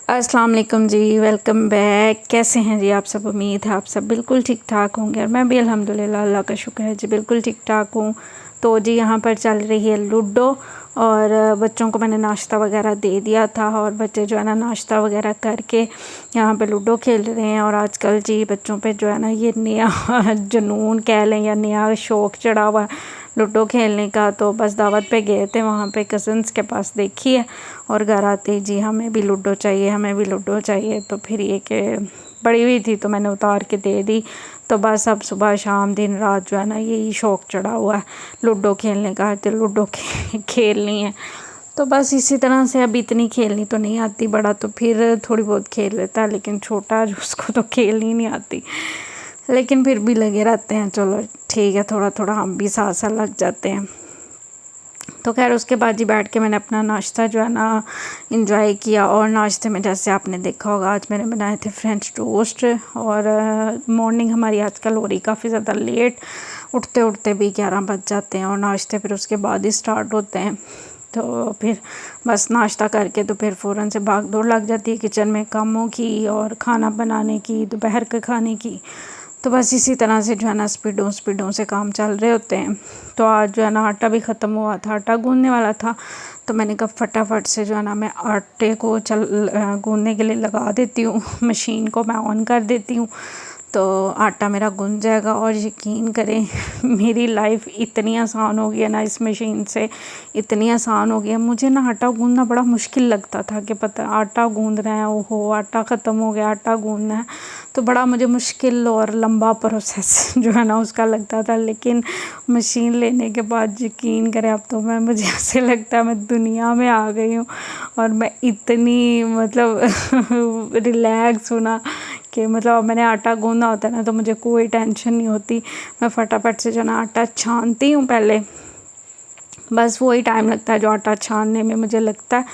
अस्सलाम वालेकुम जी, welcome back. कैसे हैं जी आप सब? उम्मीद है आप सब बिल्कुल ठीक ठाक होंगे और मैं भी अल्हम्दुलिल्लाह अल्लाह का शुक्र है जी बिल्कुल ठीक ठाक हूँ। तो जी यहाँ पर चल रही है लूडो और बच्चों को मैंने नाश्ता वगैरह दे दिया था और बच्चे जो है ना नाश्ता वगैरह करके यहाँ पे लूडो खेल रहे हैं। और आजकल जी बच्चों पे जो है ना ये नया जुनून कह लें या नया शौक़ चढ़ा हुआ है लूडो खेलने का। तो बस दावत पे गए थे, वहाँ पे कज़न्स के पास देखी है और घर आते जी हमें भी लूडो चाहिए, हमें भी लूडो चाहिए। तो फिर ये कि पड़ी हुई थी तो मैंने उतार के दे दी। तो बस अब सुबह शाम दिन रात जो है ना यही शौक़ चढ़ा हुआ है लूडो खेलने का, तो लूडो खेलनी है। तो बस इसी तरह से अब इतनी खेलनी तो नहीं आती, बड़ा तो फिर थोड़ी बहुत खेल लेता है, लेकिन छोटा जो उसको तो खेलनी नहीं आती, लेकिन फिर भी लगे रहते हैं। चलो ठीक है, थोड़ा थोड़ा हम भी साथ साथ लग जाते हैं। तो खैर उसके बाद जी बैठ के मैंने अपना नाश्ता जो है ना इंजॉय किया। और नाश्ते में जैसे आपने देखा होगा आज मैंने बनाए थे फ्रेंच टोस्ट। और मॉर्निंग हमारी आजकल हो रही काफ़ी ज़्यादा लेट, उठते उठते भी 11 बज जाते हैं और नाश्ते फिर उसके बाद ही स्टार्ट होते हैं। तो फिर बस नाश्ता करके तो फिर फ़ौरन से भाग दौड़ लग जाती है किचन में कामों की और खाना बनाने की, दोपहर के खाने की। तो बस इसी तरह से जो है ना स्पीडों से काम चल रहे होते हैं। तो आज जो है ना आटा भी ख़त्म हुआ था, आटा गूँधने वाला था, तो मैंने कहा फटाफट से जो है ना मैं आटे को गूँधने के लिए लगा देती हूँ, मशीन को मैं ऑन कर देती हूँ तो आटा मेरा गूँध जाएगा। और यकीन करें मेरी लाइफ इतनी आसान हो गई है ना इस मशीन से, इतनी आसान हो गया। मुझे ना आटा गूँधना बड़ा मुश्किल लगता था कि पता आटा गूँध रहे हैं, ओहो आटा ख़त्म हो गया, आटा गूँधना है, तो बड़ा मुझे मुश्किल और लंबा प्रोसेस जो है ना उसका लगता था। लेकिन मशीन लेने के बाद यकीन करें अब तो मुझे ऐसे लगता है मैं दुनिया में आ गई हूँ और मैं इतनी मतलब रिलैक्स हूँ ना कि मतलब मैंने आटा गूँधा होता है ना तो मुझे कोई टेंशन नहीं होती। मैं फटाफट से जो ना आटा छानती हूँ पहले, बस वही टाइम लगता है जो आटा छानने में मुझे लगता है,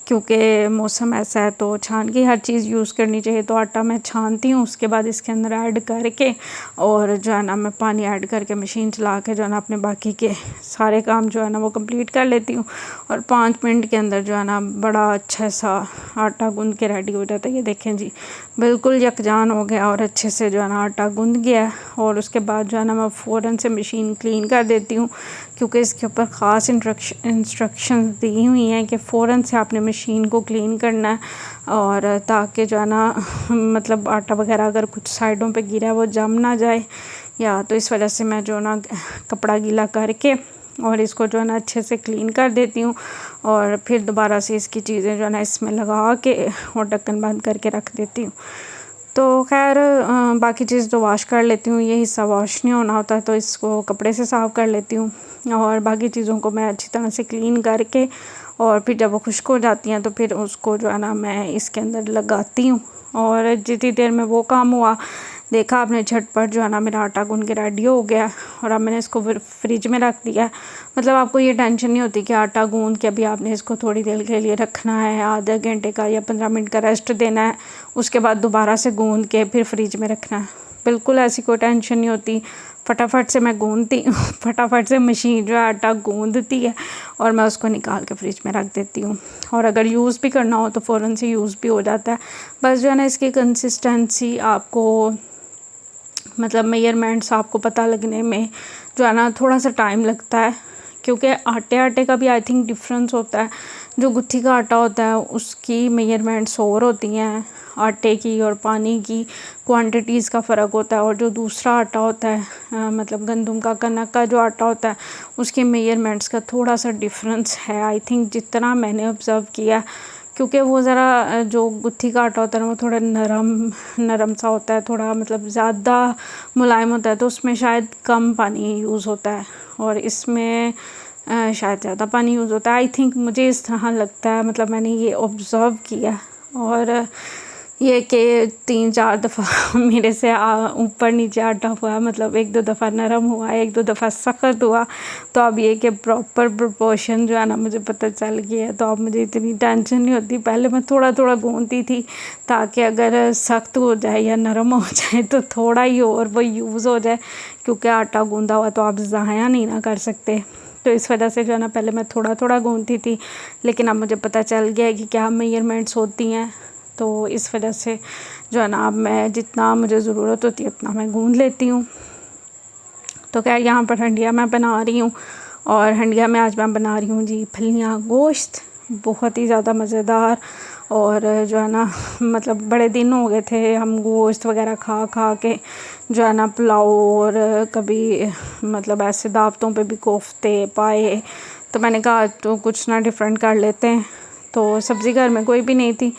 क्योंकि मौसम ऐसा है तो छान के हर चीज़ यूज़ करनी चाहिए। तो आटा मैं छानती हूँ, उसके बाद इसके अंदर ऐड करके और जो है ना मैं पानी ऐड करके मशीन चला के जो है ना अपने बाकी के सारे काम जो है ना वो कंप्लीट कर लेती हूँ। और 5 मिनट के अंदर जो है ना बड़ा अच्छा सा आटा गूँध के रेडी हो जाता है। ये देखें जी बिल्कुल यकजान हो गया और अच्छे से जो है ना आटा गूँध गया। और उसके बाद जो है ना मैं फ़ौरन से मशीन क्लीन कर देती हूँ, क्योंकि इसके ऊपर ख़ास इंस्ट्रक्शन दी हुई हैं कि फ़ौरन से आपने मशीन को क्लीन करना है। और ताकि जो है ना मतलब आटा वगैरह अगर कुछ साइडों पे गिरा है वो जम ना जाए, या तो इस वजह से मैं जो ना कपड़ा गीला करके और इसको जो है ना अच्छे से क्लीन कर देती हूँ। और फिर दोबारा से इसकी चीज़ें जो है ना इसमें लगा के और ढक्कन बंद करके रख देती हूँ। तो खैर बाकी चीज़ तो वॉश कर लेती हूँ, ये हिस्सा वॉश नहीं होना होता है तो इसको कपड़े से साफ़ कर लेती हूँ। और बाकी चीज़ों को मैं अच्छी तरह से क्लीन करके और फिर जब वो खुश्क हो जाती हैं तो फिर उसको जो है ना मैं इसके अंदर लगाती हूँ। और जितनी देर में वो काम हुआ देखा आपने झटपट जो है ना मेरा आटा गूँध के रेडी हो गया। और अब मैंने इसको फ्रिज में रख दिया। मतलब आपको ये टेंशन नहीं होती कि आटा गूँध के अभी आपने इसको थोड़ी देर के लिए रखना है, आधे घंटे का या 15 मिनट का रेस्ट देना है, उसके बाद दोबारा से गूँध के फिर फ्रिज में रखना है। बिल्कुल ऐसी कोई टेंशन नहीं होती, फटाफट से मैं गूँधती हूँ, फटाफट से मशीन जो है आटा गूँधती है और मैं उसको निकाल के फ्रिज में रख देती हूँ। और अगर यूज़ भी करना हो तो फ़ौरन से यूज़ भी हो जाता है। बस जो है ना इसकी कंसिस्टेंसी आपको मतलब मेजरमेंट्स आपको पता लगने में जो है ना थोड़ा सा टाइम लगता है, क्योंकि आटे का भी आई थिंक डिफरेंस होता है। जो गुत्थी का आटा होता है उसकी मेजरमेंट्स और होती हैं, आटे की और पानी की क्वांटिटीज़ का फ़र्क होता है। और जो दूसरा आटा होता है मतलब गंदम का कनक का जो आटा होता है उसके मेजरमेंट्स का थोड़ा सा डिफरेंस है आई थिंक, जितना मैंने ऑब्ज़र्व किया। क्योंकि वो ज़रा जो गुत्थी का आटा होता है ना वो थोड़ा नरम सा होता है, थोड़ा मतलब ज़्यादा मुलायम होता है, तो उसमें शायद कम पानी यूज़ होता है और इसमें शायद ज़्यादा पानी यूज़ होता है आई थिंक, मुझे इस तरह लगता है। मतलब मैंने ये ऑब्ज़र्व किया और ये कि 3-4 दफ़ा मेरे से ऊपर नीचे आटा हुआ, मतलब 1-2 दफ़ा नरम हुआ, 1-2 दफ़ा सख्त हुआ। तो अब ये कि प्रॉपर प्रोपोर्शन जो है ना मुझे पता चल गया है, तो अब मुझे इतनी टेंशन नहीं होती। पहले मैं थोड़ा थोड़ा गूँधती थी ताकि अगर सख्त हो जाए या नरम हो जाए तो थोड़ा ही और वो यूज़ हो जाए, क्योंकि आटा गूँधा हुआ तो आप ज़ाया नहीं ना कर सकते। तो इस वजह से जो है ना पहले मैं थोड़ा थोड़ा गूँधती थी, लेकिन अब मुझे पता चल गया है कि क्या मेजरमेंट्स होती हैं। तो इस वजह से जो है ना अब मैं जितना मुझे ज़रूरत होती है उतना मैं गूँध लेती हूँ। तो खैर यहाँ पर हंडिया मैं बना रही हूँ, और हंडिया में आज मैं बना रही हूँ जी फलियाँ गोश्त, बहुत ही ज़्यादा मज़ेदार। और जो है ना मतलब बड़े दिन हो गए थे हम गोश्त वगैरह खा खा के, जो है ना पुलाव और कभी मतलब ऐसे दावतों पे भी कोफ्ते पाए। तो मैंने कहा तो कुछ ना डिफरेंट कर लेते हैं। तो सब्ज़ी घर में कोई भी नहीं थी,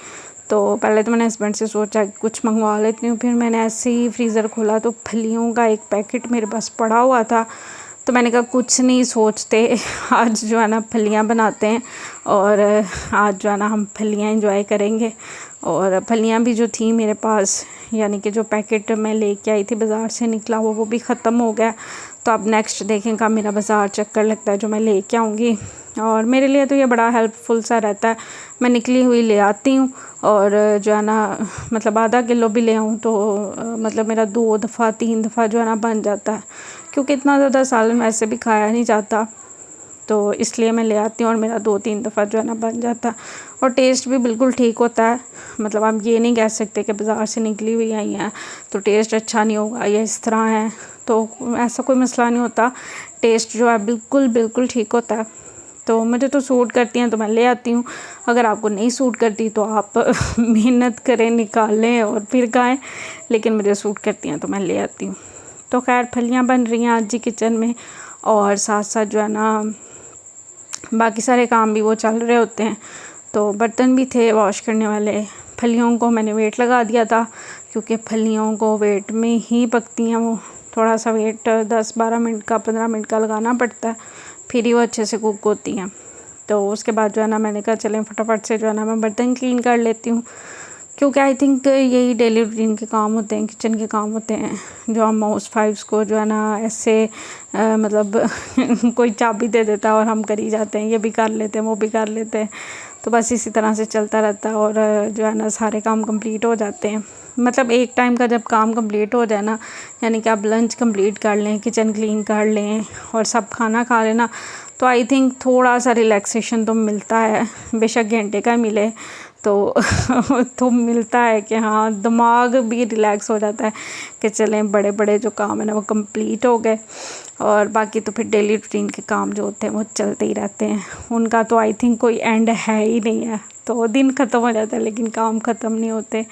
तो पहले तो मैंने हस्बैंड से सोचा कि कुछ मंगवा लेती हूँ। फिर मैंने ऐसे ही फ्रीज़र खोला तो फलियों का एक पैकेट मेरे पास पड़ा हुआ था। तो मैंने कहा कुछ नहीं सोचते, आज जो है ना फलियाँ बनाते हैं, और आज जो है ना हम फलियाँ एंजॉय करेंगे। और फलियाँ भी जो थी मेरे पास, यानी कि जो पैकेट मैं लेके आई थी बाज़ार से निकला हुआ, वो भी ख़त्म हो गया। तो अब नेक्स्ट देखें मेरा बाज़ार चक्कर लगता है जो मैं लेके आऊँगी, और मेरे लिए तो ये बड़ा हेल्पफुल सा रहता है। मैं निकली हुई ले आती हूँ, और जो है ना मतलब आधा किलो भी ले आऊँ तो मतलब मेरा 2 दफ़ा 3 दफ़ा जो है ना बन जाता है, क्योंकि इतना ज़्यादा सालन वैसे भी खाया नहीं जाता। तो इसलिए मैं ले आती हूँ और मेरा 2-3 दफ़ा जो है ना बन जाता है, और टेस्ट भी बिल्कुल ठीक होता है। मतलब आप ये नहीं कह सकते कि बाज़ार से निकली हुई आई हैं तो टेस्ट अच्छा नहीं होगा या इस तरह है, तो ऐसा कोई मसला नहीं होता। टेस्ट जो है बिल्कुल ठीक होता है। तो मुझे तो सूट करती हैं तो मैं ले आती हूँ, अगर आपको नहीं सूट करती तो आप मेहनत करें, निकालें और फिर खाएं, लेकिन मुझे सूट करती हैं तो मैं ले आती हूँ। तो खैर फलियाँ बन रही हैं आज जी किचन में, और साथ साथ जो है ना बाकी सारे काम भी वो चल रहे होते हैं। तो बर्तन भी थे वॉश करने वाले। फलियों को मैंने वेट लगा दिया था, क्योंकि फलियों को वेट में ही पकती हैं वो, थोड़ा सा वेट 10-12 मिनट का 15 मिनट का लगाना पड़ता है, फिर ही वो अच्छे से कुक होती हैं। तो उसके बाद जो है ना मैंने कहा चलें फटाफट से जो है ना मैं बर्तन क्लीन कर लेती हूँ, क्योंकि आई थिंक यही डेली रूटीन के काम होते हैं, किचन के काम होते हैं, जो हम हाउस वाइफ्स को जो है ना ऐसे मतलब कोई चाबी दे देता है और हम कर ही जाते हैं, ये भी कर लेते हैं वो भी कर लेते हैं। तो बस इसी तरह से चलता रहता है, और जो है ना सारे काम कंप्लीट हो जाते हैं। मतलब एक टाइम का जब काम कंप्लीट हो जाए ना, यानी कि आप लंच कंप्लीट कर लें, किचन क्लीन कर लें और सब खाना खा लें ना, तो आई थिंक थोड़ा सा रिलैक्सेशन तो मिलता है, बेशक घंटे का मिले तो मिलता है कि हाँ दिमाग भी रिलैक्स हो जाता है कि चलें बड़े बड़े जो काम है ना वो कंप्लीट हो गए। और बाकी तो फिर डेली रूटीन के काम जो होते हैं वो चलते ही रहते हैं, उनका तो आई थिंक कोई एंड है ही नहीं है। तो दिन ख़त्म हो जाता है लेकिन काम ख़त्म नहीं होते,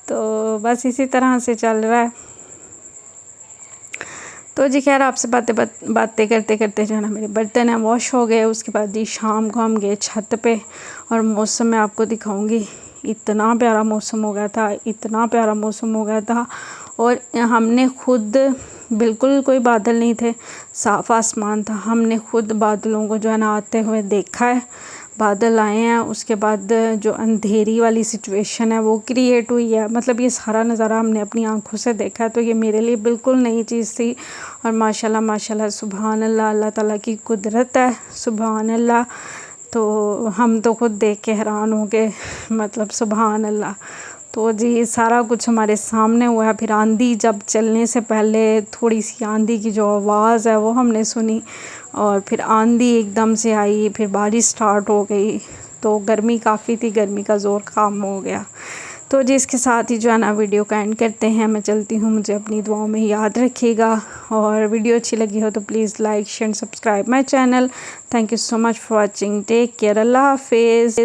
तो बस इसी तरह से चल रहा है। तो जी खैर आपसे बातें करते करते जो है ना मेरे बर्तन हैं वॉश हो गए। उसके बाद जी शाम को हम गए छत पे, और मौसम मैं आपको दिखाऊंगी, इतना प्यारा मौसम हो गया था, इतना प्यारा मौसम हो गया था। और हमने खुद, बिल्कुल कोई बादल नहीं थे, साफ़ आसमान था, हमने खुद बादलों को जो है ना आते हुए देखा है। बादल आए हैं, उसके बाद जो अंधेरी वाली सिचुएशन है वो क्रिएट हुई है, मतलब ये सारा नज़ारा हमने अपनी आंखों से देखा है। तो ये मेरे लिए बिल्कुल नई चीज़ थी, और माशाल्लाह माशाल्लाह सुभान अल्लाह, अल्लाह ताला की कुदरत है, सुभान अल्लाह। तो हम तो खुद देख के हैरान हो गए, मतलब सुभान अल्लाह। तो जी सारा कुछ हमारे सामने हुआ है। फिर आंधी, जब चलने से पहले थोड़ी सी आंधी की जो आवाज़ है वो हमने सुनी, और फिर आंधी एकदम से आई, फिर बारिश स्टार्ट हो गई। तो गर्मी काफ़ी थी, गर्मी का ज़ोर कम हो गया। तो जी इसके साथ ही जो है ना वीडियो का एंड करते हैं, मैं चलती हूँ, मुझे अपनी दुआओं में याद रखिएगा। और वीडियो अच्छी लगी हो तो please like share subscribe my channel. Thank you so much for watching, take care, अल्लाह हाफिज़।